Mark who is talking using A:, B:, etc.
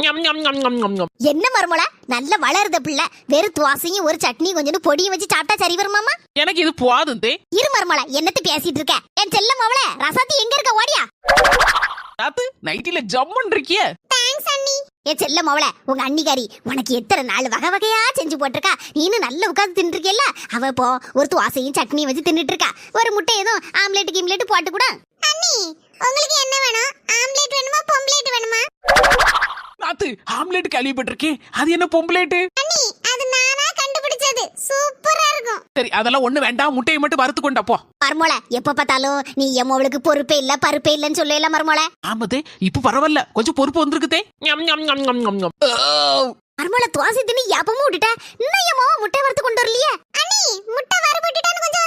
A: ஞம், ஞம், ஞம், ஞம், ஞம், ஞம்.
B: என்ன மருமல நல்ல வளருத பிள்ளை, வெறும் துவாசையும் ஒரு சட்னி கொஞ்சம் பொடியும் வச்சு சாப்பிட்டா சரி வருமாமா?
A: எனக்கு இது போதும் தே.
B: இரு மருமல, என்னத்து பேசிட்டு இருக்க? என் செல்லம் அவளே, ரசாத்தி எங்க இருக்க? ஓடியா.
A: அது நைட்டில ஜம்மன் இருக்கியே.
B: தேங்க்ஸ் அண்ணி. என் செல்லம் அவளே, உங்க அண்ணிகாரி உனக்கு எத்தனை நாள் வகை வகையா செஞ்சு போட்டிருக்கா. நீனும் நல்லா உட்காந்து தின்னுட்டு இருக்கேல்ல. அவ இப்போ ஒரு துவாசையும் சட்னியும் வச்சு தின்னுட்டு இருக்கா. ஒரு முட்டை எதுவும் ஆம்லெட் கிம்லெட் போட்டு கூட. அண்ணி, உங்களுக்கு என்ன வேணும்? ஆம்லெட் வேணுமா பொம்ப்ளேட் வேணுமா?
A: நாத்து ஆம்லெட் கேள்விப்பட்டிருக்கேன். அது என்ன பொம்பளேட்டு?
B: அண்ணி, அது நானா கண்டுபிடிச்சது. சூப்பரா இருக்கும்.
A: சரி, அதெல்லாம் ஒண்ணு வேண்டாம். முட்டையை மட்டும் வறுத்து கொண்டா போ.
B: மருமோள, எப்ப பார்த்தாலும் நீ எம்மவளுக்கு பொறுப்பே இல்ல பருப்பே இல்லன்னு சொல்லல மருமோள.
A: ஆமாதே, இப்ப பரவாயில்ல, கொஞ்சம் பொறுப்பு வந்திருக்குதே. ஞம், ஞம், ஞம், ஞம், ஞம், ஞம்.
B: மருமோள, துவாசி தின்னு எப்பவும் விட்டுட்ட. இன்னும் எம்மோ முட்டை வறுத்து கொண்டு வரலையே. அண்ணி, முட்டை வறுபட்டுட்டான்னு கொஞ்சம்